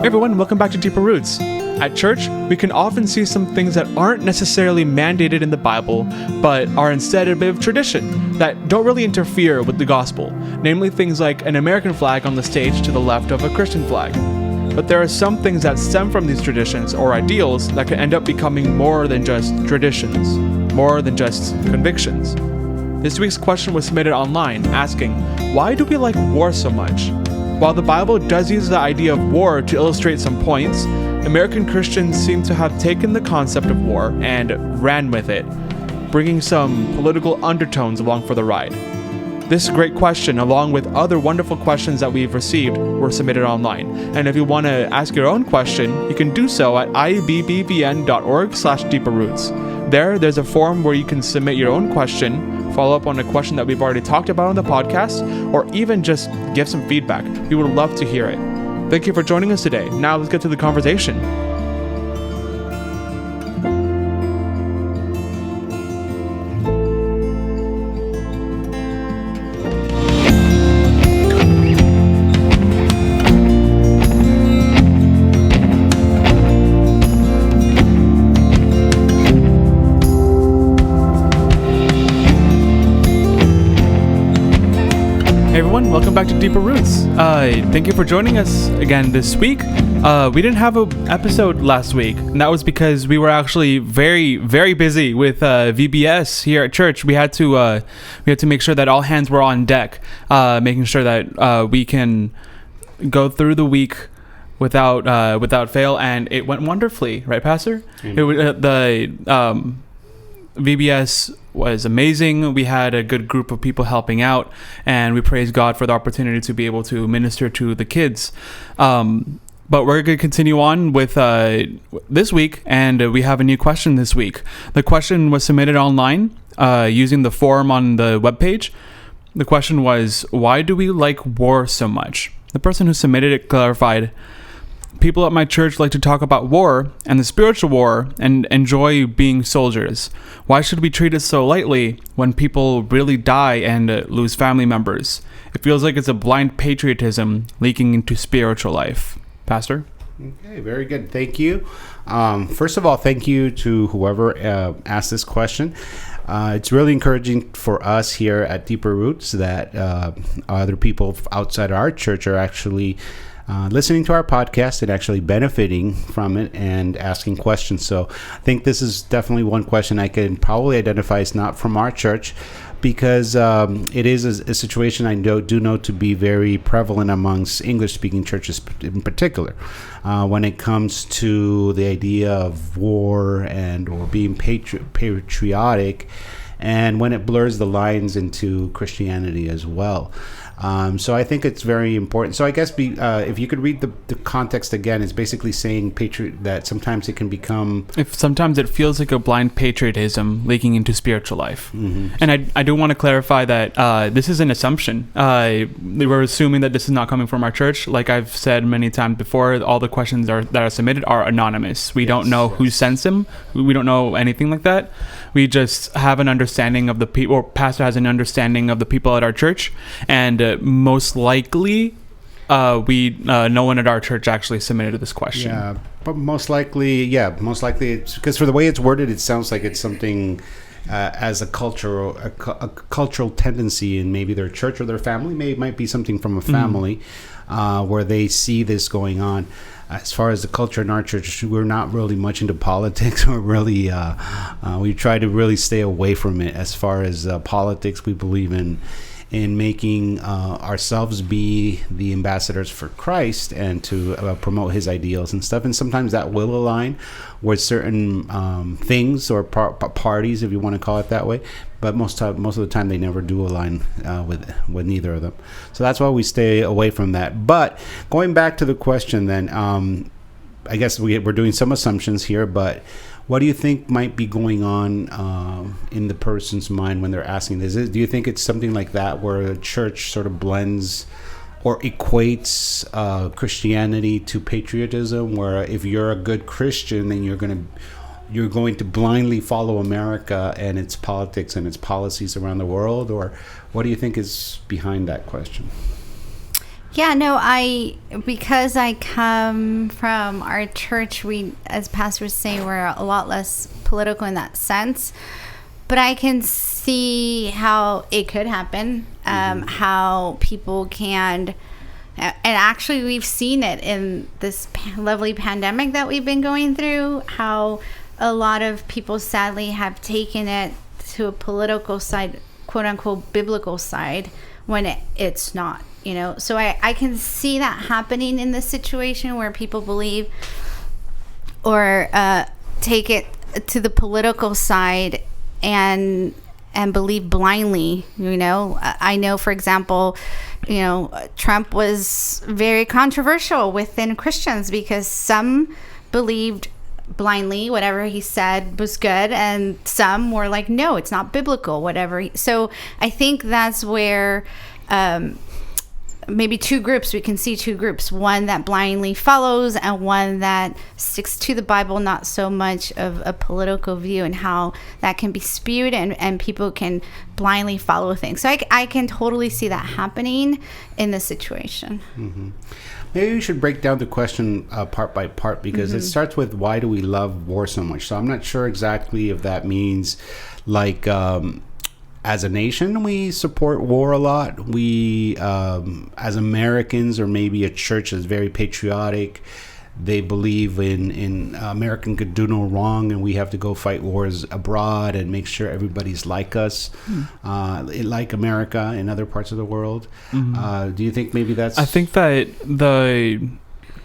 Hey everyone, welcome back to Deeper Roots. At church, we can often see some things that aren't necessarily mandated in the Bible, but are instead a bit of tradition that don't really interfere with the gospel, namely things like an American flag on the stage to the left of a Christian flag. But there are some things that stem from these traditions or ideals that can end up becoming more than just traditions, more than just convictions. This week's question was submitted online, asking, why do we like war so much? While the Bible does use the idea of war to illustrate some points, American Christians seem to have taken the concept of war and ran with it, bringing some political undertones along for the ride. This great question, along with other wonderful questions that we've received, were submitted online. And if you want to ask your own question, you can do so at ibbvn.org/deeperroots. There's a form where you can submit your own question, follow up on a question that we've already talked about on the podcast, or even just give some feedback. We would love to hear it. Thank you for joining us today. Now let's get to the conversation. Hey everyone, welcome back to Deeper Roots. Thank you for joining us again this week. We didn't have an episode last week, and that was because we were actually very, very busy with VBS here at church. We had to make sure that all hands were on deck, making sure that we can go through the week without fail, and it went wonderfully, right, Pastor? Mm-hmm. VBS was amazing. We had a good group of people helping out, and we praise God for the opportunity to be able to minister to the kids. But we're going to continue on with this week, and we have a new question this week. The question was submitted online using the form on the webpage. The question was, why do we like war so much? The person who submitted it clarified, people at my church like to talk about war and the spiritual war and enjoy being soldiers. Why should we treat it so lightly when people really die and lose family members? It feels like it's a blind patriotism leaking into spiritual life. Pastor? Okay, very good. Thank you. First of all, thank you to whoever asked this question. It's really encouraging for us here at Deeper Roots that other people outside our church are actually listening to our podcast and actually benefiting from it and asking questions. So I think this is definitely one question I can probably identify as not from our church, because it is a situation I do know to be very prevalent amongst English-speaking churches in particular, when it comes to the idea of war and or being patriotic, and when it blurs the lines into Christianity as well. So I think it's very important. So I guess if you could read the context again, it's basically saying that sometimes it can become... Sometimes it feels like a blind patriotism leaking into spiritual life. Mm-hmm. And I do want to clarify that this is an assumption. We're assuming that this is not coming from our church. Like I've said many times before, all the questions that are submitted are anonymous. We don't know who sends them. We don't know anything like that. We just have an understanding of the people, or pastor has an understanding of the people at our church, and most likely, no one at our church actually submitted this question. Yeah, but most likely it's because for the way it's worded, it sounds like it's something as a cultural tendency in maybe their church or their family. It might be something from a family where they see this going on. As far as the culture in our church, we're not really much into politics. We're really, we try to really stay away from it. As far as politics, we believe in making ourselves be the ambassadors for Christ and to promote his ideals and stuff. And sometimes that will align with certain things or parties, if you want to call it that way. But most of the time, they never do align with neither of them. So that's why we stay away from that. But going back to the question, then, I guess we're doing some assumptions here. But what do you think might be going on in the person's mind when they're asking this? Do you think it's something like that, where a church sort of blends or equates Christianity to patriotism, where if you're a good Christian, then you're going to blindly follow America and its politics and its policies around the world? Or what do you think is behind that question? Yeah, no, because I come from our church, we, as pastors say, we're a lot less political in that sense. But I can see how it could happen, how people can, and actually we've seen it in this lovely pandemic that we've been going through, how a lot of people sadly have taken it to a political side, quote unquote, biblical side, when it's not, So I can see that happening in this situation where people believe or take it to the political side and believe blindly. I know, for example, Trump was very controversial within Christians because some believed blindly whatever he said was good, and some were like, no, it's not biblical, whatever. So I think that's where maybe we can see two groups, one that blindly follows and one that sticks to the Bible, not so much of a political view, and how that can be spewed and people can blindly follow things. So I can totally see that happening in this situation. Mm-hmm. Maybe we should break down the question part by part, because it starts with, why do we love war so much? So I'm not sure exactly if that means like as a nation we support war a lot. We as Americans, or maybe a church that's very patriotic, they believe in American could do no wrong and we have to go fight wars abroad and make sure everybody's like us, like America in other parts of the world. Do you think maybe that's... I think that the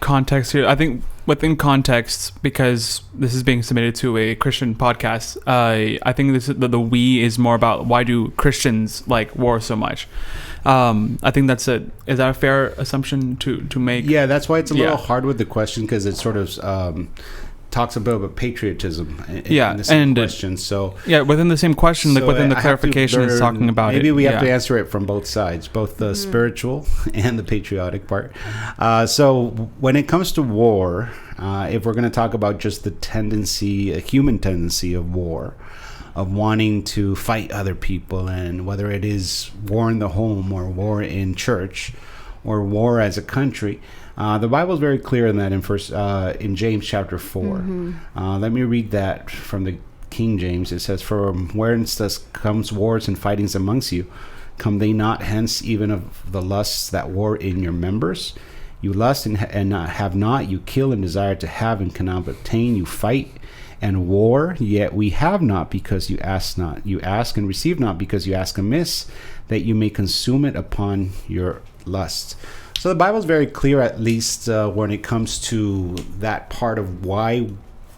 context here, I think within context, because this is being submitted to a Christian podcast, I think this is, the we is more about, why do Christians like war so much? I think is that a fair assumption to make? Yeah, that's why it's a little hard with the question, because it sort of talks about patriotism in the same question. So within the same question, like within the clarification, it's talking about maybe it. We have to answer it from both sides, both the spiritual and the patriotic part. So when it comes to war, if we're going to talk about just the tendency, a human tendency of war, of wanting to fight other people, and whether it is war in the home or war in church or war as a country, the Bible is very clear in that in James chapter 4. Let me read that from the King James. It says, "From whence thus comes wars and fightings amongst you? Come they not hence even of the lusts that war in your members? You lust and have not, you kill and desire to have and cannot obtain, you fight and war, yet we have not because you ask not. You ask and receive not because you ask amiss, that you may consume it upon your lust." So the Bible is very clear, at least when it comes to that part of why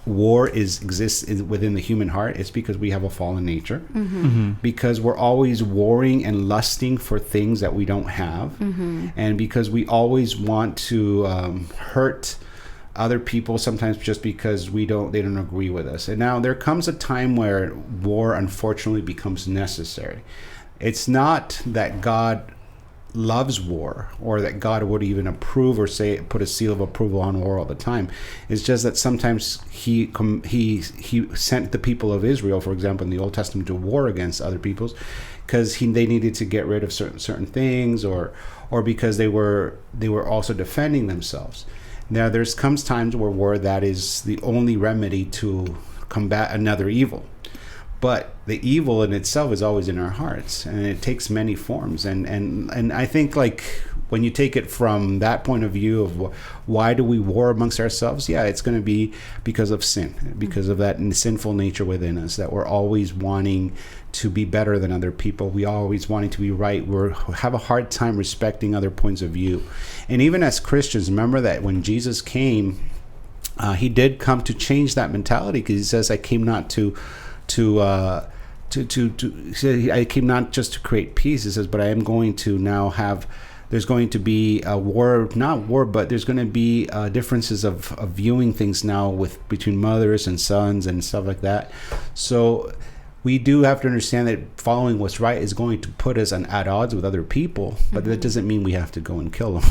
war exists within the human heart. It's because we have a fallen nature, because we're always warring and lusting for things that we don't have, and because we always want to hurt other people, sometimes just because they don't agree with us. And now there comes a time where war unfortunately becomes necessary. It's not that God loves war, or that God would even approve or put a seal of approval on war all the time. It's just that sometimes he sent the people of Israel, for example, in the Old Testament, to war against other peoples, because they needed to get rid of certain things, or because they were also defending themselves. Now comes times where war, that is the only remedy to combat another evil. But the evil in itself is always in our hearts, and it takes many forms. And I think, like, when you take it from that point of view of why do we war amongst ourselves, it's going to be because of sin, because of that sinful nature within us, that we're always wanting to be better than other people. We always wanting to be right. We have a hard time respecting other points of view. And even as Christians, remember that when Jesus came, he did come to change that mentality, because he says, I came not I came not just to create peace. It says, but I am going to now there's going to be a war, not war, but there's going to be differences of viewing things now between mothers and sons and stuff like that. So we do have to understand that following what's right is going to put us at odds with other people, but that doesn't mean we have to go and kill them.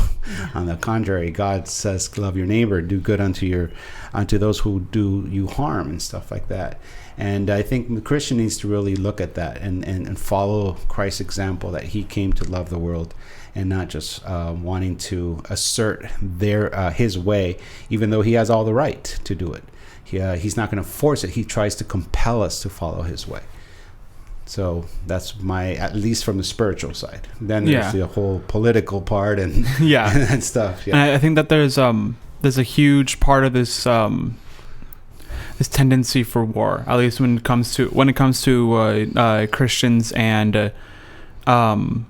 On the contrary, God says, love your neighbor, do good unto those who do you harm, and stuff like that. And I think the Christian needs to really look at that and follow Christ's example, that he came to love the world and not just wanting to assert his way, even though he has all the right to do it. He's not going to force it. He tries to compel us to follow his way. So that's at least from the spiritual side. Then there's the whole political part and and stuff. Yeah. And I think that there's a huge part of this this tendency for war, at least when it comes to Christians, and when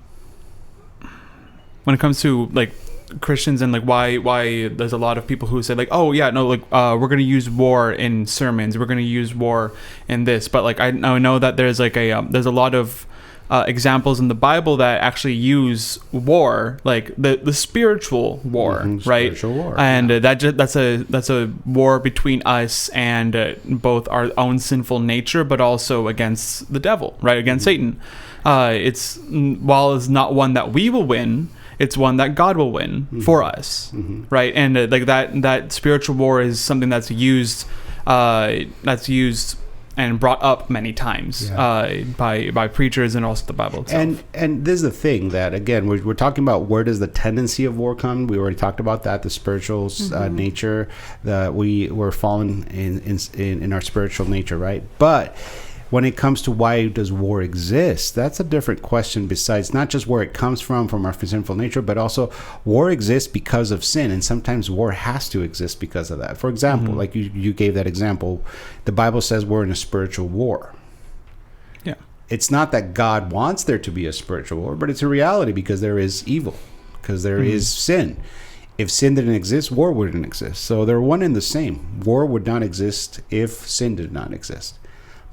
it comes to like Christians, and like why there's a lot of people who say like, oh yeah, no, like we're gonna use war in sermons, we're gonna use war in this, but like I know that there's like there's a lot of examples in the Bible that actually use war, like the spiritual war, right? Spiritual war, and that's a war between us and both our own sinful nature, but also against the devil, right? Against Satan. While it's not one that we will win, it's one that God will win for us, right? And like that spiritual war is something that's used and brought up many times by preachers and also the Bible itself. And this is the thing that, again, we're talking about, where does the tendency of war come? We already talked about that, the spiritual nature, that we're fallen in our spiritual nature, right? But when it comes to why does war exist, that's a different question, besides not just where it comes from our sinful nature, but also war exists because of sin, and sometimes war has to exist because of that. For example, like you gave that example, the Bible says we're in a spiritual war. Yeah. It's not that God wants there to be a spiritual war, but it's a reality because there is evil, because there is sin. If sin didn't exist, war wouldn't exist. So they're one and the same. War would not exist if sin did not exist.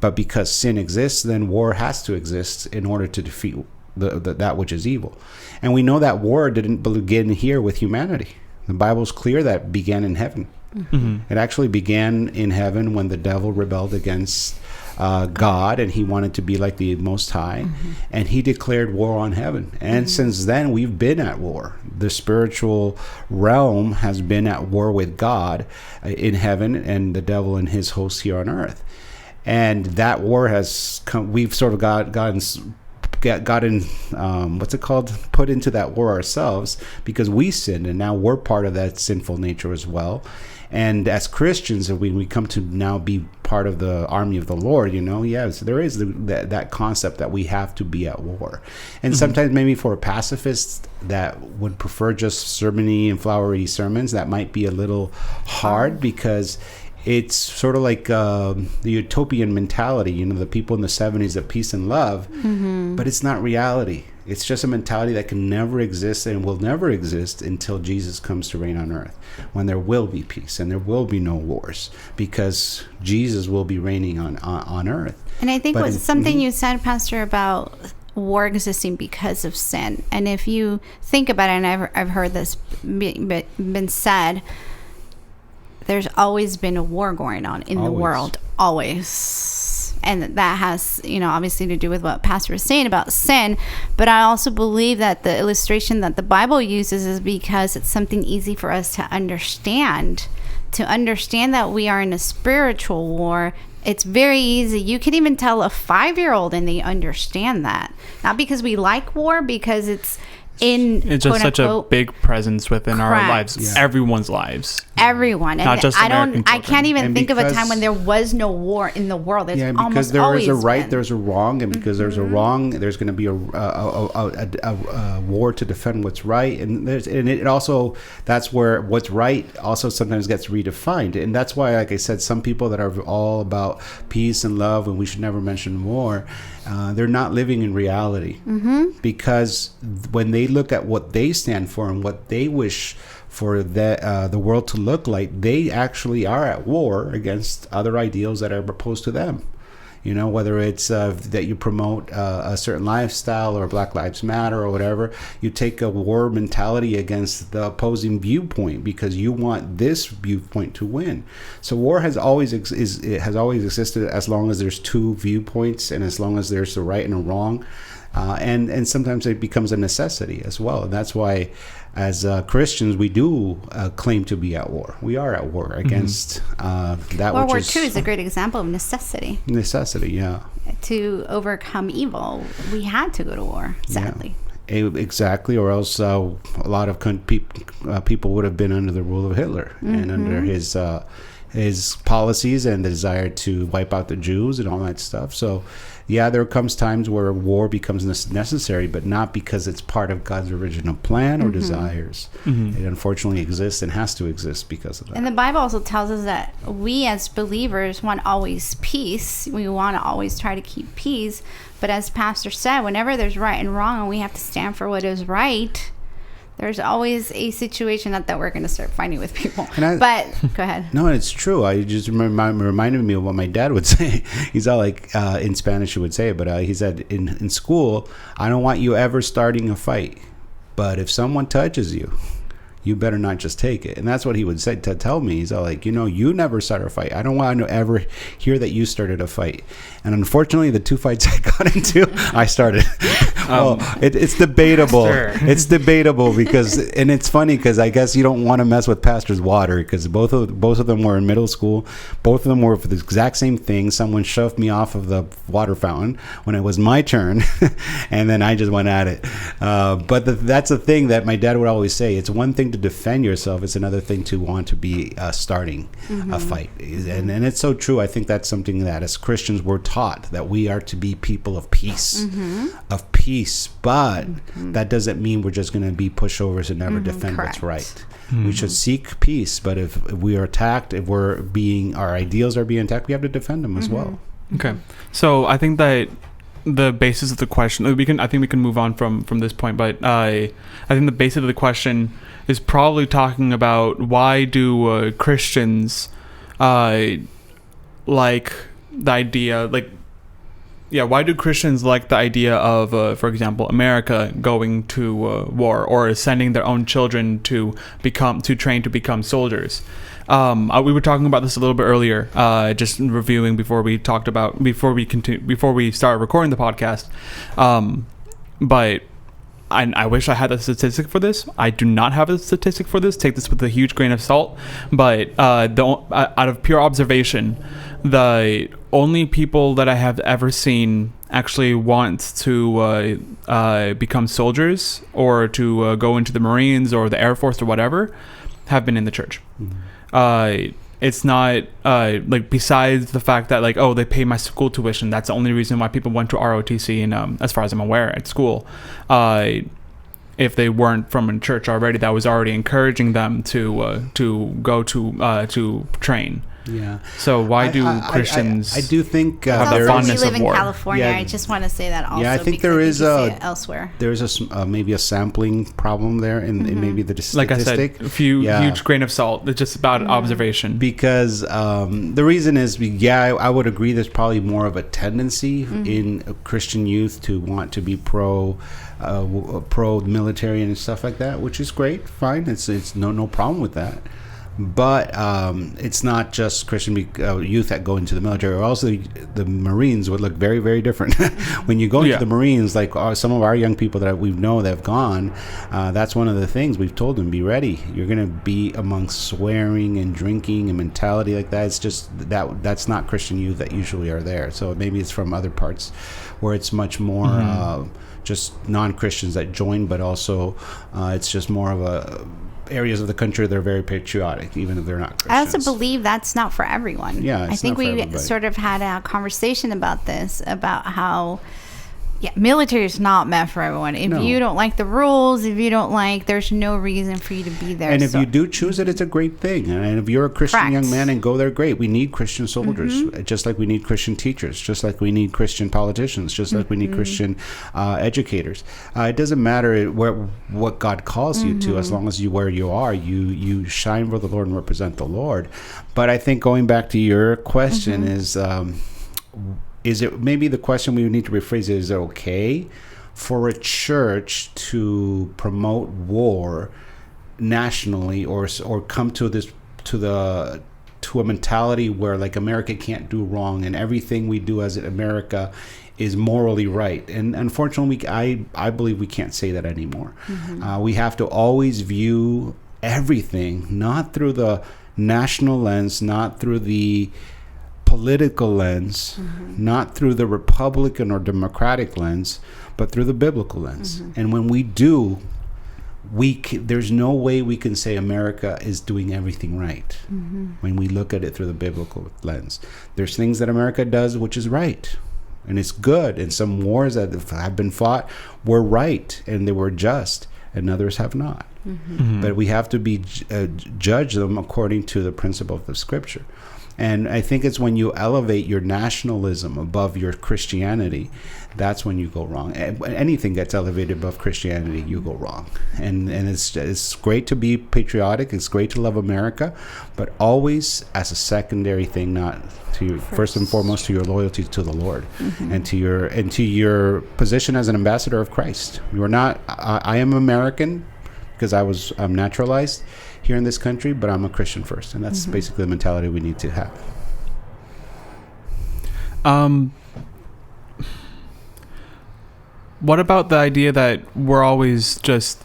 But because sin exists, then war has to exist in order to defeat that which is evil. And we know that war didn't begin here with humanity. The Bible's clear that it began in heaven. It actually began in heaven when the devil rebelled against God, and he wanted to be like the Most High, and he declared war on heaven. And since then, we've been at war. The spiritual realm has been at war with God in heaven, and the devil and his hosts here on earth. And that war has come. We've sort of gotten what's it called? Put into that war ourselves because we sinned, and now we're part of that sinful nature as well. And as Christians, when we come to now be part of the army of the Lord, yes, there is that concept that we have to be at war. And sometimes maybe for a pacifist that would prefer just sermony and flowery sermons, that might be a little hard, because it's sort of like the utopian mentality, the people in the 70s of peace and love, but it's not reality. It's just a mentality that can never exist and will never exist until Jesus comes to reign on earth, when there will be peace and there will be no wars, because Jesus will be reigning on earth. And I think something you said, Pastor, about war existing because of sin. And if you think about it, and I've heard this been said, there's always been a war going on in the world, always. And that has, obviously to do with what Pastor was saying about sin. But I also believe that the illustration that the Bible uses is because it's something easy for us to understand that we are in a spiritual war. It's very easy. You can even tell a 5-year-old and they understand that. Not because we like war, because it's just such a big presence within our lives, everyone's lives. Everyone, not just American children. I can't even think of a time when there was no war in the world. There's because there is a right, there's a wrong, and because there's a wrong, there's going to be a war to defend what's right, and it also, that's where what's right also sometimes gets redefined, and that's why, like I said, some people that are all about peace and love and we should never mention war, they're not living in reality, because when they look at what they stand for and what they wish for the world to look like, they actually are at war against other ideals that are opposed to them. You know, whether it's that you promote a certain lifestyle or Black Lives Matter or whatever, you take a war mentality against the opposing viewpoint because you want this viewpoint to win. So war has always existed as long as there's two viewpoints and as long as there's the right and a wrong. And sometimes it becomes a necessity as well. And that's why, as Christians, we do claim to be at war. We are at war against that World which War II is a great example of necessity. Necessity, yeah. To overcome evil, we had to go to war, sadly. Yeah. Exactly, or else a lot of people would have been under the rule of Hitler and under his policies and the desire to wipe out the Jews and all that stuff. So, yeah, there comes times where war becomes necessary, but not because it's part of God's original plan or desires. It unfortunately exists and has to exist because of that. And the Bible also tells us that we as believers want always peace. We want to always try to keep peace. But as Pastor said, whenever there's right and wrong and we have to stand for what is right, there's always a situation that we're going to start fighting with people. But go ahead. No, it's true. I just reminded me of what my dad would say. He's all like, in Spanish he would say it, but he said, in school, I don't want you ever starting a fight. But if someone touches you, you better not just take it. And that's what he would say to tell me. He's all like, you never start a fight. I don't want to ever hear that you started a fight. And unfortunately, the two fights I got into, I started. It's debatable. It's debatable because, and it's funny because I guess you don't want to mess with pastor's water because both of them were in middle school. Both of them were for the exact same thing. Someone shoved me off of the water fountain when it was my turn, and then I just went at it. But that's the thing that my dad would always say. It's one thing to defend yourself. It's another thing to want to be starting a fight. And it's so true. I think that's something that as Christians we're taught, that we are to be people of peace, but that doesn't mean we're just going to be pushovers and never defend what's right. We should seek peace, but if we are attacked, if our ideals are being attacked, we have to defend them as well. Okay, so I think that the basis of the question, I think we can move on from this point, but I think the basis of the question is probably talking about why do Christians like the idea, why do Christians like the idea of, for example, America going to war or sending their own children to train to become soldiers? We were talking about this a little bit earlier, just reviewing before we started recording the podcast. But I wish I had a statistic for this. I do not have a statistic for this. Take this with a huge grain of salt. But out of pure observation, the only people that I have ever seen actually want to become soldiers or to go into the Marines or the Air Force or whatever have been in the church. It's not besides the fact that they pay my school tuition. That's the only reason why people went to ROTC, and as far as I'm aware, at school. If they weren't from a church already, that was already encouraging them to go to train. Yeah. So why do Christians? I do think have the fondness of war. We live in California. I just want to say that also. Yeah, I think there is elsewhere. There is maybe a sampling problem there, in maybe the statistic. Like I said, a huge grain of salt. It's just about observation. Because the reason is, I would agree. There's probably more of a tendency in Christian youth to want to be pro military and stuff like that, which is great. Fine, it's no problem with that. But it's not just Christian youth that go into the military. Also, the Marines would look very, very different. When you go into the Marines, like some of our young people that we know that have gone, that's one of the things we've told them: be ready. You're going to be amongst swearing and drinking and mentality like that. It's just that's not Christian youth that usually are there. So maybe it's from other parts where it's much more just non-Christians that join, but also it's just more of areas of the country that are very patriotic, even if they're not Christians. I also believe that's not for everyone. Yeah, I think we sort of had a conversation about this, about how military is not meant for everyone. If you don't like the rules, there's no reason for you to be there. And if you do choose it, it's a great thing. And if you're a Christian young man and go there, great. We need Christian soldiers, just like we need Christian teachers, just like we need Christian politicians, just like we need Christian educators. It doesn't matter what God calls you to, as long as where you are, you shine for the Lord and represent the Lord. But I think going back to your question is, is it, maybe the question we need to rephrase is it okay for a church to promote war nationally, or come to a mentality where like America can't do wrong and everything we do as America is morally right? And unfortunately, I believe we can't say that anymore. We have to always view everything not through the national lens, not through the political lens, not through the Republican or Democratic lens, but through the biblical lens. And when we do, there's no way we can say America is doing everything right when we look at it through the biblical lens. There's things that America does which is right, and it's good. And some wars that have been fought were right and they were just, and others have not. But we have to be judge them according to the principle of the Scripture. And I think it's when you elevate your nationalism above your Christianity, that's when you go wrong. Anything gets elevated above Christianity, you go wrong. And it's great to be patriotic. It's great to love America, but always as a secondary thing, not to first and foremost to your loyalty to the Lord and to your position as an ambassador of Christ. You are not. I am American because I'm naturalized here in this country, but I'm a Christian first, and that's basically the mentality we need to have. What about the idea that we're always just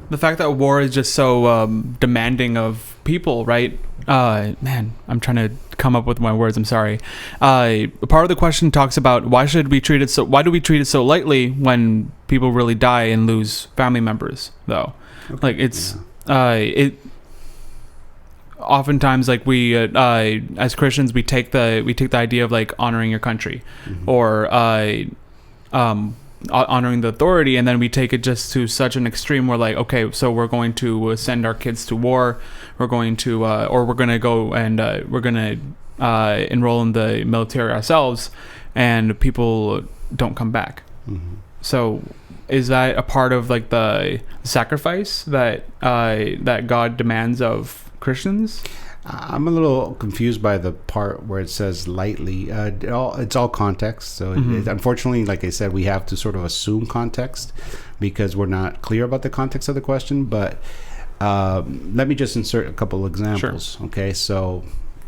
the fact that war is just so demanding of people, right? Man, I'm trying to come up with my words. I'm sorry. Part of the question talks about why do we treat it so lightly when people really die and lose family members, though. Okay. Like it's it oftentimes, like we as Christians, we take the idea of like honoring your country or honoring the authority, and then we take it just to such an extreme where like, okay, so we're going to send our kids to war, we're going to or we're going to go and we're going to enroll in the military ourselves, and people don't come back. So is that a part of like the sacrifice that that God demands of Christians? I'm a little confused by the part where it says lightly. It's all context. So unfortunately, like I said, we have to sort of assume context because we're not clear about the context of the question. But let me just insert a couple examples. Sure. Okay, so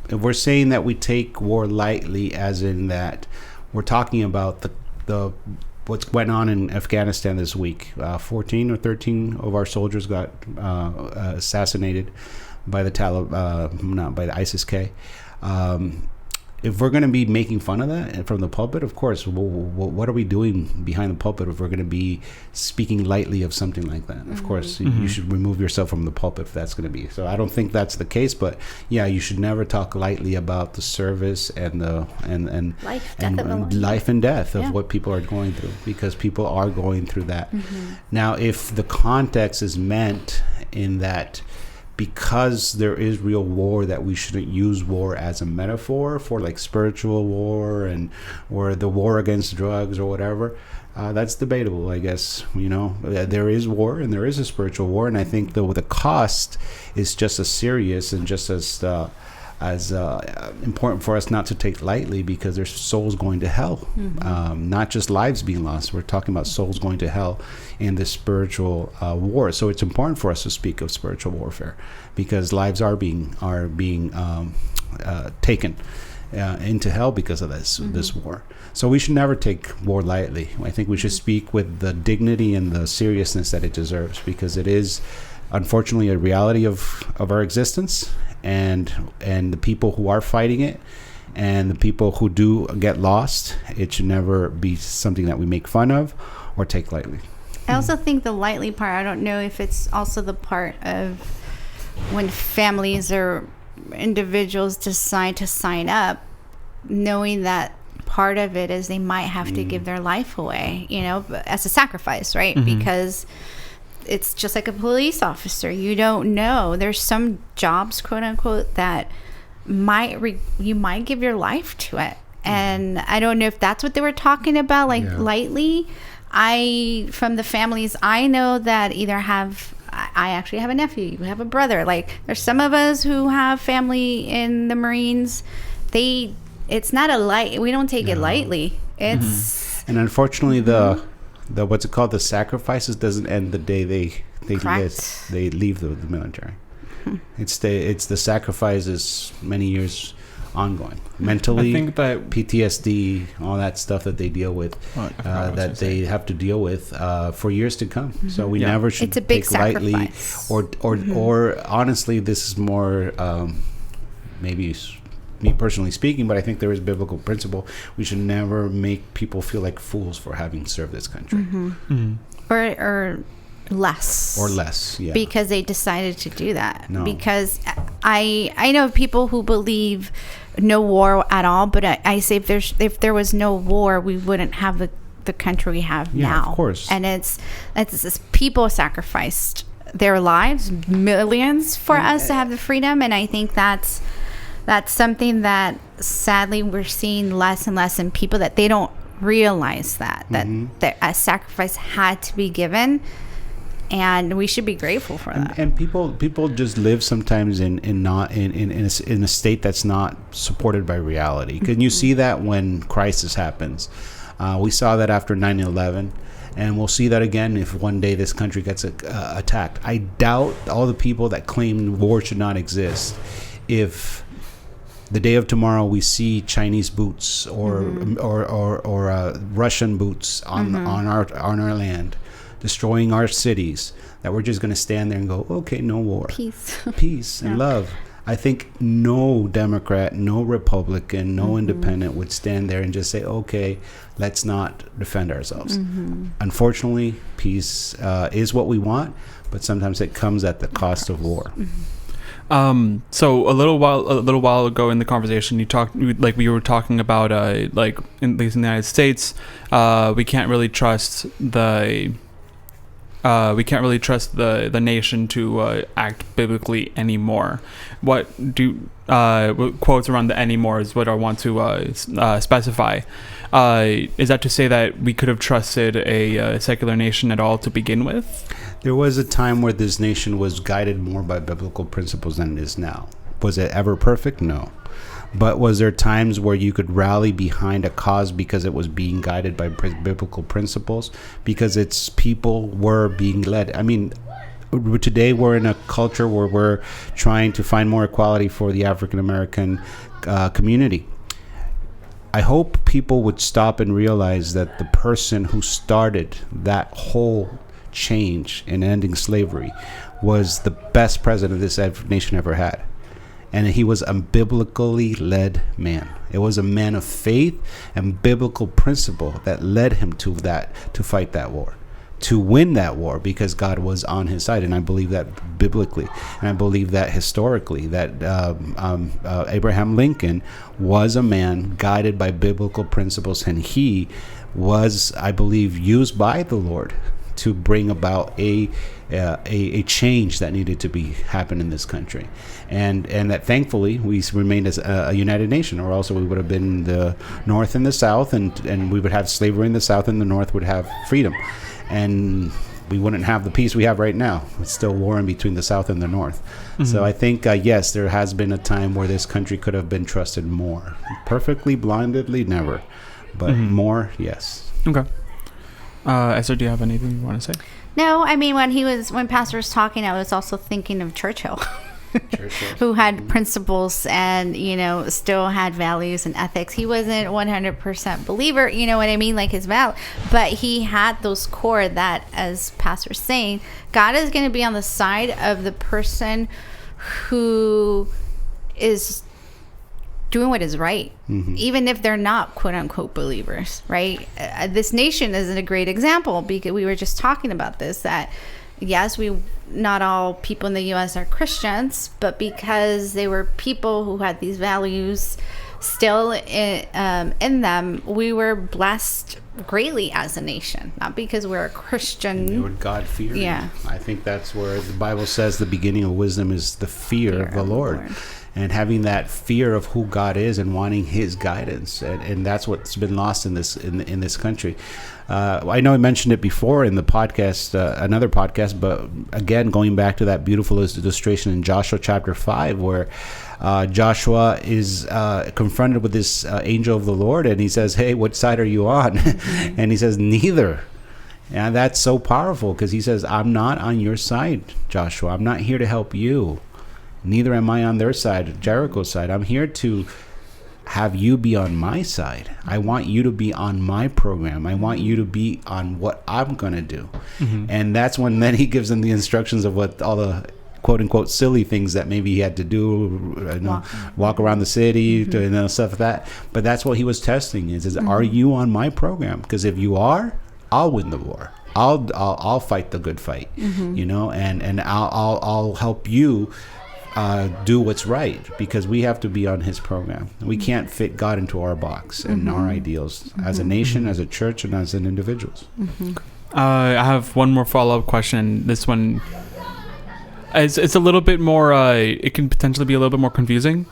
if we're saying that we take war lightly, as in that we're talking about the what's went on in Afghanistan this week. 14 or 13 of our soldiers got assassinated by the not by the ISIS-K. If we're going to be making fun of that from the pulpit, of course, what are we doing behind the pulpit if we're going to be speaking lightly of something like that? Of course, you should remove yourself from the pulpit if that's going to be. So I don't think that's the case, but yeah, you should never talk lightly about the service and the life and death of what people are going through, because people are going through that. Now, if the context is meant in that because there is real war, that we shouldn't use war as a metaphor for like spiritual war or the war against drugs or whatever, that's debatable, I guess. There is war and there is a spiritual war, and I think the cost is just as serious and just as important for us not to take lightly, because there's souls going to hell, not just lives being lost. We're talking about souls going to hell in this spiritual war. So it's important for us to speak of spiritual warfare, because lives are being taken into hell because of this war. So we should never take war lightly. I think we should speak with the dignity and the seriousness that it deserves, because it is unfortunately a reality of our existence. And the people who are fighting it and the people who do get lost, it should never be something that we make fun of or take lightly. I also think the lightly part, I don't know if it's also the part of when families or individuals decide to sign up, knowing that part of it is they might have to give their life away, as a sacrifice, right? Because it's just like a police officer. You don't know. There's some jobs, quote unquote, that you might give your life to it. And I don't know if that's what they were talking about, lightly. From the families I know that either I actually have a nephew, you have a brother. Like, there's some of us who have family in the Marines. They it's not a light. We don't take it lightly. It's and unfortunately the what's it called, the sacrifices doesn't end the day they leave the military. It's the sacrifices many years ongoing, mentally. I think that PTSD, all that stuff that they deal with, that they have to deal with for years to come. So we never should it's a big take lightly, sacrifice. or honestly, this is more maybe me personally speaking, but I think there is biblical principle. We should never make people feel like fools for having served this country, or less, yeah, because they decided to do that. No. Because I know people who believe no war at all, but I say if there was no war, we wouldn't have the country we have now. Of course. And it's people sacrificed their lives, millions, for us to have the freedom, and I think that's something that sadly we're seeing less and less in people, that they don't realize that a sacrifice had to be given. And we should be grateful for that. And people just live sometimes in a state that's not supported by reality. Can you see that when crisis happens? We saw that after 9/11, and we'll see that again if one day this country gets attacked. I doubt all the people that claim war should not exist. If the day of tomorrow we see Chinese boots or Russian boots on our land, destroying our cities, that we're just going to stand there and go, okay, no war. Peace and love. I think no Democrat, no Republican, no independent would stand there and just say, okay, let's not defend ourselves. Unfortunately, peace is what we want, but sometimes it comes at the cost of war. So a little while ago in the conversation, we were talking about like, at least in the United States, we can't really trust the nation to act biblically anymore. What quotes around the anymore is what I want to specify. Is that to say that we could have trusted a secular nation at all to begin with? There was a time where this nation was guided more by biblical principles than it is now. Was it ever perfect? No. But was there times where you could rally behind a cause because it was being guided by biblical principles? Because its people were being led. I mean, today we're in a culture where we're trying to find more equality for the African American community. I hope people would stop and realize that the person who started that whole change in ending slavery was the best president this nation ever had. And he was a biblically led man. It was a man of faith and biblical principle that led him to fight that war, to win that war, because God was on his side. And I believe that biblically, and I believe that historically, that Abraham Lincoln was a man guided by biblical principles, and he was, I believe, used by the Lord to bring about a change that needed to happen in this country, and that thankfully we remained as a united nation, or else we would have been the North and the South, and we would have slavery in the South, and the North would have freedom, and we wouldn't have the peace we have right now. It's still warring between the South and the North. So I think yes, there has been a time where this country could have been trusted more. Perfectly, blindedly, never, but more, yes. Okay. Esther, do you have anything you want to say? No, I mean, when Pastor was talking, I was also thinking of Churchill. Who had principles and, still had values and ethics. He wasn't 100% believer, you know what I mean, like his value, but he had those core that, as Pastor was saying, God is going to be on the side of the person who is doing what is right, even if they're not quote unquote believers, right? This nation is a great example, because we were just talking about this, that yes, not all people in the U.S. are Christians, but because they were people who had these values still in them, we were blessed greatly as a nation, not because we're a Christian. They were God-fearing. Yeah. I think that's where the Bible says the beginning of wisdom is the fear of the Lord. And having that fear of who God is and wanting his guidance. And that's what's been lost in this country. I know I mentioned it before in the podcast, another podcast, but again, going back to that beautiful illustration in Joshua chapter 5, where Joshua is confronted with this angel of the Lord, and he says, hey, what side are you on? And he says, neither. And that's so powerful, because he says, I'm not on your side, Joshua. I'm not here to help you. Neither am I on their side, Jericho's side. I'm here to have you be on my side. I want you to be on my program. I want you to be on what I'm going to do. And that's when then he gives them the instructions of what all the quote unquote silly things that maybe he had to do, walk around the city, stuff like that. But that's what he was testing is are you on my program? Because if you are, I'll win the war. I'll fight the good fight, and I'll help you do what's right, because we have to be on his program. We can't fit God into our box and our ideals as a nation, as a church, and as an individuals. I have one more follow-up question. This one it's a little bit more it can potentially be a little bit more confusing.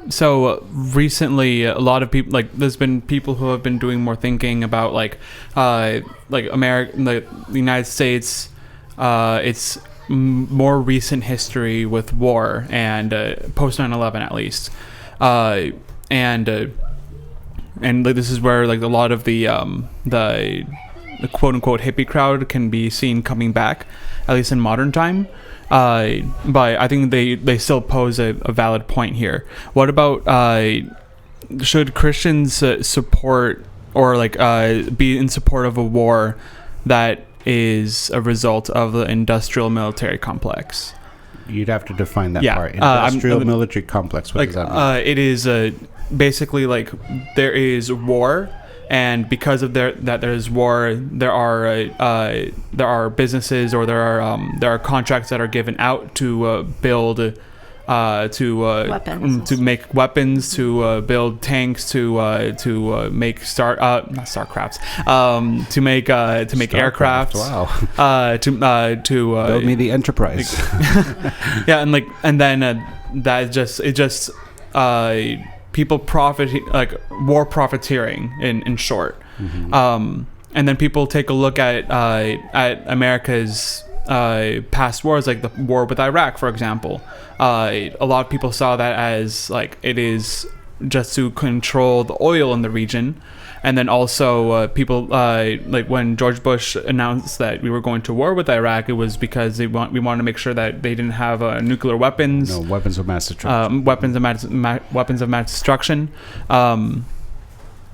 So recently, a lot of people, like, there's been people who have been doing more thinking about like America, the United States, its more recent history with war and post 9/11 at least, and this is where like a lot of the quote unquote hippie crowd can be seen coming back, at least in modern time. But I think they still pose a valid point here. What about should Christians support or be in support of a war that is a result of the industrial military complex? You'd have to define that part. Industrial military complex. What does that mean? It is basically like there is war. And because of that there's war, there are businesses or there are contracts that are given out to build weapons. To make weapons, to build tanks, to make to make aircrafts. Wow. To build me the Enterprise. Yeah, and then people profit, like war profiteering in short. And then people take a look at America's past wars, like the war with Iraq, for example. A lot of people saw that as like it is just to control the oil in the region. And then also people like when George Bush announced that we were going to war with Iraq, it was because we wanted to make sure that they didn't have nuclear weapons. No, weapons of mass destruction. Weapons of mass destruction.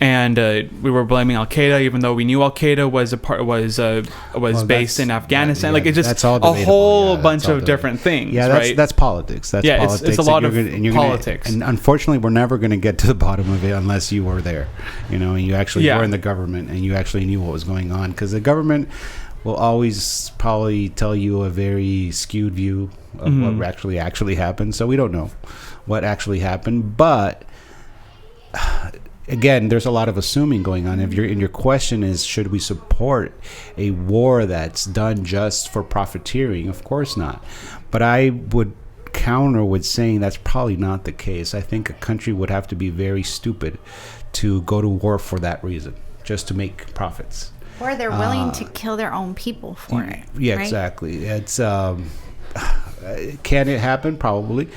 And we were blaming Al Qaeda, even though we knew Al Qaeda was based in Afghanistan. Yeah, like it's just a debatable. whole bunch of different things. Yeah, that's politics. That's politics. It's a lot of politics. And unfortunately, we're never going to get to the bottom of it unless you were there, and you actually were in the government and you actually knew what was going on. Because the government will always probably tell you a very skewed view of what actually happened. So we don't know what actually happened, but. Again, there's a lot of assuming going on. If your question is, should we support a war that's done just for profiteering? Of course not. But I would counter with saying that's probably not the case. I think a country would have to be very stupid to go to war for that reason, just to make profits. Or they're willing to kill their own people for it. Yeah, right? Exactly. It's can it happen? Probably.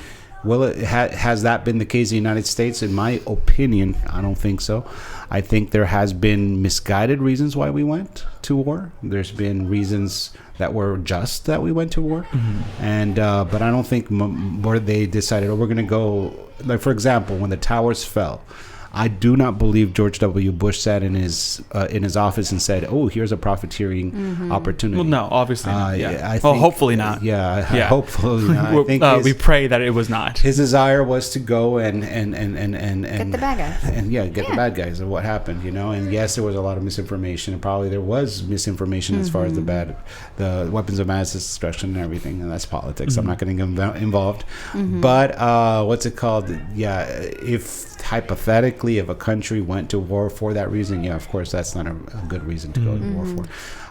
Well, has that been the case in the United States? In my opinion, I don't think so. I think there has been misguided reasons why we went to war. There's been reasons that were just that we went to war, and but I don't think where they decided, we're going to go. Like, for example, when the towers fell, I do not believe George W. Bush sat in his office and said, "Oh, here's a profiteering opportunity." Well, no, obviously not. Yeah. I think, hopefully not. Yeah. Hopefully not. I think we pray that it was not. His desire was to go and get the bad guys. And the bad guys of what happened, And yes, there was a lot of misinformation, and probably there was misinformation as far as the weapons of mass destruction and everything, and that's politics. I'm not going to get involved. But what's it called? Yeah, if hypothetically likely if a country went to war for that reason, yeah, of course, that's not a good reason to go to war for.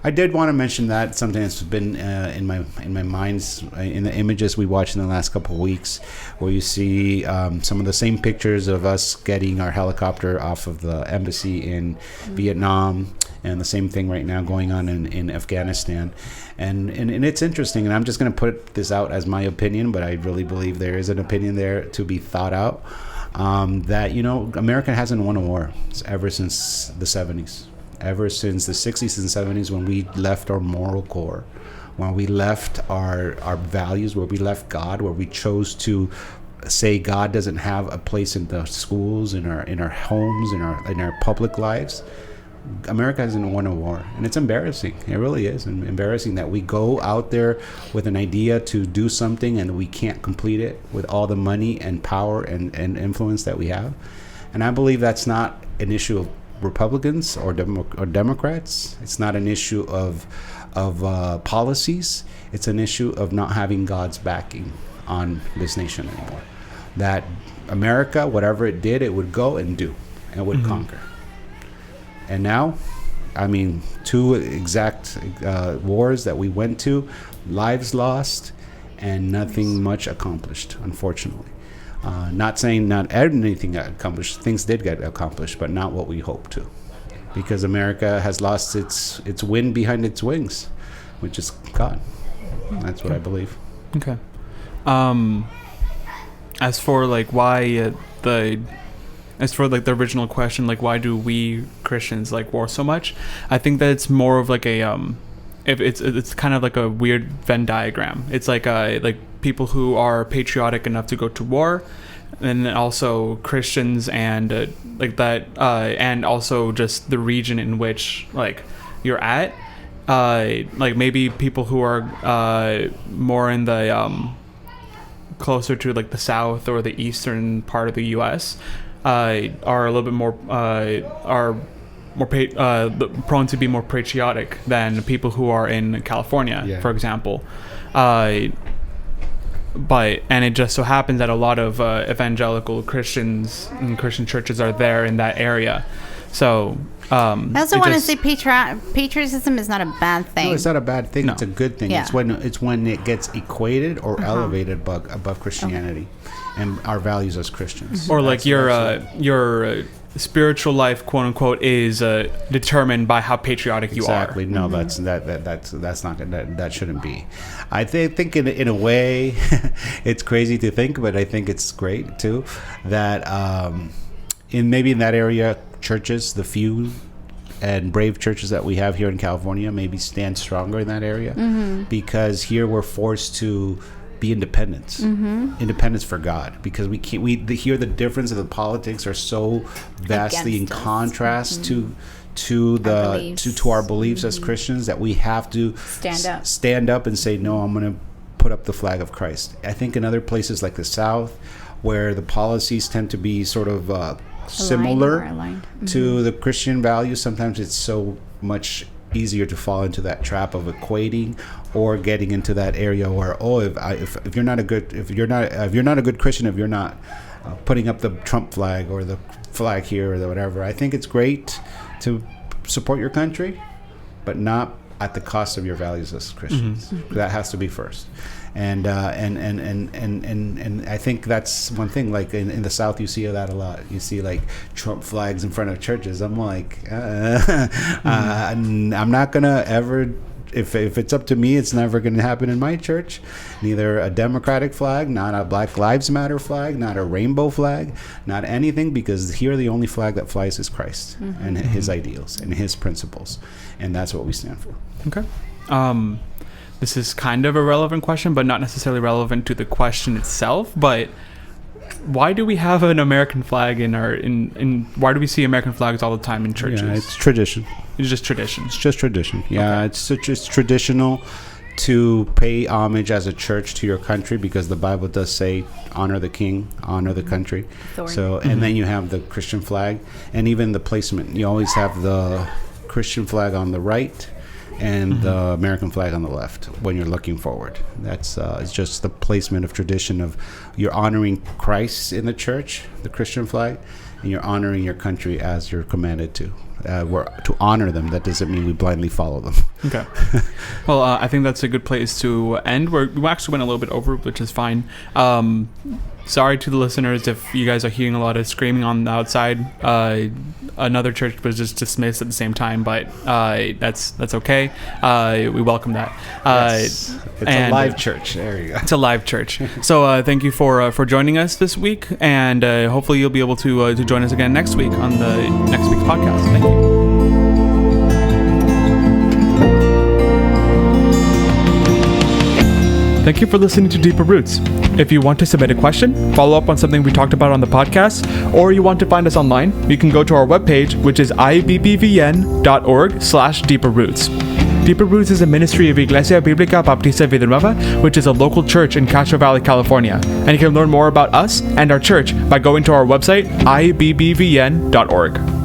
I did want to mention that something that's been in my minds in the images we watched in the last couple of weeks, where you see some of the same pictures of us getting our helicopter off of the embassy in Vietnam, and the same thing right now going on in Afghanistan. And it's interesting, and I'm just going to put this out as my opinion, but I really believe there is an opinion there to be thought out, that, America hasn't won a war ever since the 70s, ever since the 60s and 70s, when we left our moral core, when we left our values, where we left God, where we chose to say God doesn't have a place in the schools, in our homes, in our public lives. America hasn't won a war, and it's embarrassing. It really is embarrassing that we go out there with an idea to do something and we can't complete it with all the money and power and influence that we have. And I believe that's not an issue of Republicans or Democrats. It's not an issue of policies. It's an issue of not having God's backing on this nation anymore. That America, whatever it did, it would go and do, and it would conquer. And now, 2 exact wars that we went to, lives lost, and nothing much accomplished, unfortunately. Not saying not anything got accomplished. Things did get accomplished, but not what we hoped to. Because America has lost its wind behind its wings, which is God. That's what I believe. Okay. As for why the original question, why do we Christians like war so much? I think that it's more of it's kind of like a weird Venn diagram. It's like people who are patriotic enough to go to war, and then also Christians and and also just the region in which you're at. Maybe people who are more in the closer to the south or the eastern part of the U.S. Are a little bit more prone to be more patriotic than people who are in California, for example. And it just so happens that a lot of evangelical Christians and Christian churches are there in that area. So I also want to say patriotism is not a bad thing. No, it's not a bad thing. No. It's a good thing. Yeah. It's when it gets equated or elevated above Christianity and our values as Christians. Or your spiritual life, quote unquote, is determined by how patriotic you are. Exactly. No, that's not that shouldn't be. I think in a way, it's crazy to think, but I think it's great too that in that area, churches, the few and brave churches that we have here in California, maybe stand stronger in that area, because here we're forced to be independent for God, because we can't. Here the difference of the politics are so vastly in contrast to our beliefs as Christians, that we have to stand up and say, no, I'm going to put up the flag of Christ. I think in other places like the South, where the policies tend to be sort of similar to the Christian values, sometimes it's so much easier to fall into that trap of equating or getting into that area where if you're not a good Christian, if you're not putting up the Trump flag or the flag here or whatever. I think it's great to support your country, but not at the cost of your values as Christians. That has to be first. And I think that's one thing. In the South, you see that a lot. You see Trump flags in front of churches. I'm like, I'm not gonna ever. If it's up to me, it's never going to happen in my church. Neither a Democratic flag, not a Black Lives Matter flag, not a rainbow flag, not anything, because here the only flag that flies is Christ and his ideals and his principles, and that's what we stand for. Okay. This is kind of a relevant question, but not necessarily relevant to the question itself. But why do we have an American flag why do we see American flags all the time in churches? Yeah, it's tradition. It's just tradition. It's just tradition. Yeah, Okay. It's traditional to pay homage as a church to your country, because the Bible does say honor the king, honor the country. Authority. So, and then you have the Christian flag, and even the placement. You always have the Christian flag on the right and the American flag on the left when you're looking forward. That's it's just the placement of tradition of you're honoring Christ in the church, the Christian flag, and you're honoring your country as you're commanded to. We're to honor them. That doesn't mean we blindly follow them. Okay. Well, I think that's a good place to end. We actually went a little bit over, which is fine. Sorry to the listeners if you guys are hearing a lot of screaming on the outside. Another church was just dismissed at the same time, but that's okay. We welcome that. Yes. It's a live church. There you go. It's a live church. So thank you for joining us this week, and hopefully you'll be able to join us again next week on the next week's podcast. Thank you. Thank you for listening to Deeper Roots. If you want to submit a question, follow up on something we talked about on the podcast, or you want to find us online, you can go to our webpage, which is ibbvn.org/deeperroots. Deeper Roots is a ministry of Iglesia Bíblica Baptista Vida Nueva, which is a local church in Castro Valley, California. And you can learn more about us and our church by going to our website, ibbvn.org.